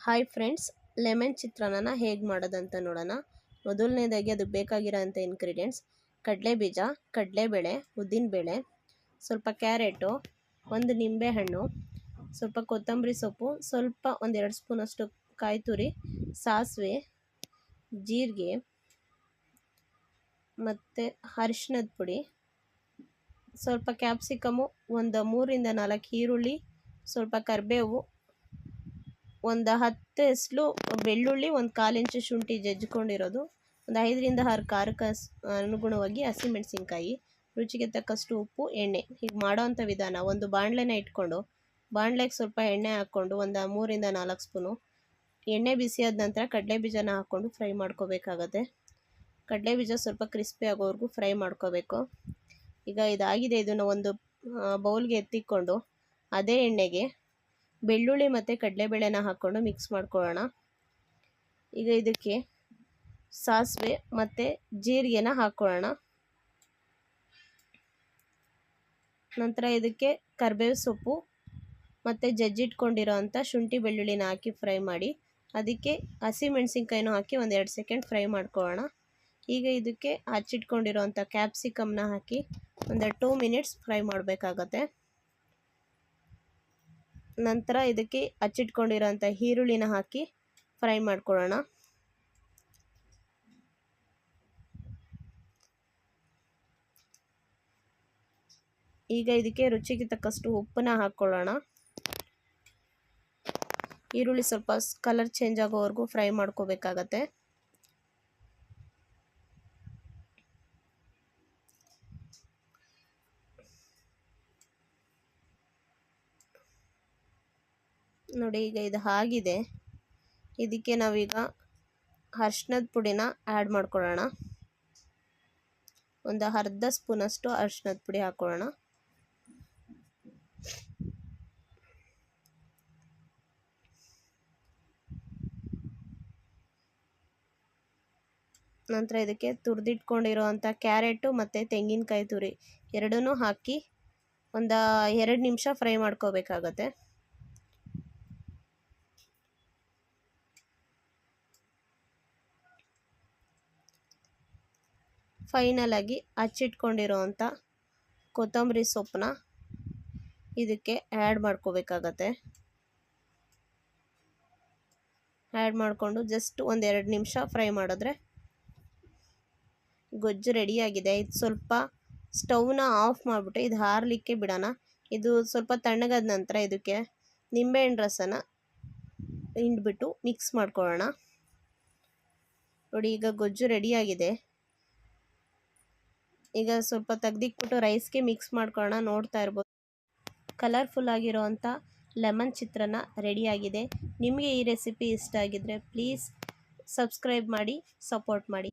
Hi friends, lemon ಚಿತ್ರಾನ್ನ ಹೇಗೆ ಮಾಡೋದಂತ ನೋಡೋಣ. ಮೊದಲನೇದಾಗಿ ಅದಕ್ಕೆ ಬೇಕಾಗಿರೋಂಥ ಇಂಗ್ರೀಡಿಯೆಂಟ್ಸ್: ಕಡಲೆಬೀಜ, ಕಡಲೆಬೇಳೆ, ಉದ್ದಿನಬೇಳೆ, ಸ್ವಲ್ಪ ಕ್ಯಾರೆಟು, ಒಂದು ನಿಂಬೆಹಣ್ಣು, ಸ್ವಲ್ಪ ಕೊತ್ತಂಬರಿ ಸೊಪ್ಪು, ಸ್ವಲ್ಪ ಒಂದೆರಡು ಸ್ಪೂನಷ್ಟು ಕಾಯಿ ತುರಿ, ಸಾಸಿವೆ, ಜೀರಿಗೆ ಮತ್ತು ಅರಿಶಿಣದ ಪುಡಿ, ಸ್ವಲ್ಪ ಕ್ಯಾಪ್ಸಿಕಮು, ಒಂದು 3-4 ಈರುಳ್ಳಿ, ಸ್ವಲ್ಪ ಕರಿಬೇವು, ಒಂದು 10 ಎಸಳು ಬೆಳ್ಳುಳ್ಳಿ, ಒಂದು 1/4 ಇಂಚು ಶುಂಠಿ ಜಜ್ಜಿಕೊಂಡಿರೋದು, ಒಂದು 5-6 ಖಾರಕ್ಕೆ ಅನುಗುಣವಾಗಿ ಹಸಿಮೆಣಸಿನ್ಕಾಯಿ, ರುಚಿಗೆ ತಕ್ಕಷ್ಟು ಉಪ್ಪು, ಎಣ್ಣೆ. ಹೀಗೆ ಮಾಡೋವಂಥ ವಿಧಾನ: ಒಂದು ಬಾಣಲೆನ ಇಟ್ಕೊಂಡು ಬಾಣಲೆಗೆ ಸ್ವಲ್ಪ ಎಣ್ಣೆ ಹಾಕ್ಕೊಂಡು ಒಂದು 3-4 ಸ್ಪೂನು ಎಣ್ಣೆ ಬಿಸಿಯಾದ ನಂತರ ಕಡಲೆಬೀಜನ ಹಾಕ್ಕೊಂಡು ಫ್ರೈ ಮಾಡ್ಕೋಬೇಕಾಗತ್ತೆ. ಕಡಲೆಬೀಜ ಸ್ವಲ್ಪ ಕ್ರಿಸ್ಪಿ ಆಗೋವರೆಗೂ ಫ್ರೈ ಮಾಡ್ಕೋಬೇಕು. ಈಗ ಇದಾಗಿದೆ, ಇದನ್ನು ಒಂದು ಬೌಲ್ಗೆ ಎತ್ತಿಕೊಂಡು ಅದೇ ಎಣ್ಣೆಗೆ ಬೆಳ್ಳುಳ್ಳಿ ಮತ್ತು ಕಡಲೆಬೇಳೆನ ಹಾಕ್ಕೊಂಡು ಮಿಕ್ಸ್ ಮಾಡ್ಕೊಳ್ಳೋಣ. ಈಗ ಇದಕ್ಕೆ ಸಾಸಿವೆ ಮತ್ತು ಜೀರಿಗೆನ ಹಾಕ್ಕೊಳ್ಳೋಣ. ನಂತರ ಇದಕ್ಕೆ ಕರಿಬೇವು ಸೊಪ್ಪು ಮತ್ತು ಜಜ್ಜಿಟ್ಕೊಂಡಿರೋ ಅಂಥ ಶುಂಠಿ ಬೆಳ್ಳುಳ್ಳಿನ ಹಾಕಿ ಫ್ರೈ ಮಾಡಿ, ಅದಕ್ಕೆ ಹಸಿಮೆಣಸಿನ್ಕಾಯಿನೂ ಹಾಕಿ ಒಂದು 2 ಸೆಕೆಂಡ್ ಫ್ರೈ ಮಾಡ್ಕೊಳ್ಳೋಣ. ಈಗ ಇದಕ್ಕೆ ಹಚ್ಚಿಟ್ಕೊಂಡಿರೋ ಅಂಥ ಕ್ಯಾಪ್ಸಿಕಮ್ನ ಹಾಕಿ ಒಂದು 2 ಮಿನಿಟ್ಸ್ ಫ್ರೈ ಮಾಡಬೇಕಾಗತ್ತೆ. ನಂತರ ಇದಕ್ಕೆ ಹಚ್ಚಿಟ್ಕೊಂಡಿರೋಂಥ ಈರುಳ್ಳಿನ ಹಾಕಿ ಫ್ರೈ ಮಾಡ್ಕೊಳ್ಳೋಣ. ಈಗ ಇದಕ್ಕೆ ರುಚಿಗೆ ತಕ್ಕಷ್ಟು ಉಪ್ಪನ್ನ ಹಾಕ್ಕೊಳ್ಳೋಣ. ಈರುಳ್ಳಿ ಸ್ವಲ್ಪ ಕಲರ್ ಚೇಂಜ್ ಆಗೋವರೆಗೂ ಫ್ರೈ ಮಾಡ್ಕೋಬೇಕಾಗತ್ತೆ. ನೋಡಿ, ಈಗ ಇದು ಆಗಿದೆ. ಇದಕ್ಕೆ ನಾವೀಗ ಅರಿಶಿಣದ ಪುಡಿನ ಆ್ಯಡ್ ಮಾಡ್ಕೊಳ್ಳೋಣ. ಒಂದು ಅರ್ಧ ಸ್ಪೂನಷ್ಟು ಅರಿಶಿಣದ ಪುಡಿ ಹಾಕ್ಕೊಳ್ಳೋಣ. ನಂತರ ಇದಕ್ಕೆ ತುರಿದಿಟ್ಕೊಂಡಿರೋವಂಥ ಕ್ಯಾರೆಟು ಮತ್ತು ತೆಂಗಿನಕಾಯಿ ತುರಿ ಎರಡನ್ನೂ ಹಾಕಿ ಒಂದು 2 ನಿಮಿಷ ಫ್ರೈ ಮಾಡ್ಕೋಬೇಕಾಗತ್ತೆ. ಫೈನಲಾಗಿ ಹಚ್ಚಿಟ್ಕೊಂಡಿರೋವಂಥ ಕೊತ್ತಂಬರಿ ಸೊಪ್ಪನ್ನ ಇದಕ್ಕೆ ಆ್ಯಡ್ ಮಾಡ್ಕೋಬೇಕಾಗತ್ತೆ. ಆ್ಯಡ್ ಮಾಡಿಕೊಂಡು ಜಸ್ಟ್ ಒಂದು 2 ನಿಮಿಷ ಫ್ರೈ ಮಾಡಿದ್ರೆ ಗೊಜ್ಜು ರೆಡಿಯಾಗಿದೆ. ಇದು ಸ್ವಲ್ಪ ಸ್ಟವ್ನ ಆಫ್ ಮಾಡಿಬಿಟ್ಟು ಇದು ಆರಲಿಕ್ಕೆ ಬಿಡೋಣ. ಇದು ಸ್ವಲ್ಪ ತಣ್ಣಗಾದ ನಂತರ ಇದಕ್ಕೆ ನಿಂಬೆಹಣ್ಣು ರಸನ ಹಿಂಡ್ಬಿಟ್ಟು ಮಿಕ್ಸ್ ಮಾಡ್ಕೊಳ್ಳೋಣ. ನೋಡಿ, ಈಗ ಗೊಜ್ಜು ರೆಡಿಯಾಗಿದೆ. ಈಗ ಸ್ವಲ್ಪ ತೆಗ್ದಿಕ್ಬಿಟ್ಟು ರೈಸ್ಗೆ ಮಿಕ್ಸ್ ಮಾಡ್ಕೊಳ್ಳೋಣ. ನೋಡ್ತಾ ಇರ್ಬೋದು, ಕಲರ್ಫುಲ್ ಆಗಿರೋವಂಥ ಲೆಮನ್ ಚಿತ್ರಾನ್ನ ರೆಡಿಯಾಗಿದೆ. ನಿಮಗೆ ಈ ರೆಸಿಪಿ ಇಷ್ಟ ಆಗಿದ್ದರೆ ಪ್ಲೀಸ್ ಸಬ್ಸ್ಕ್ರೈಬ್ ಮಾಡಿ, ಸಪೋರ್ಟ್ ಮಾಡಿ.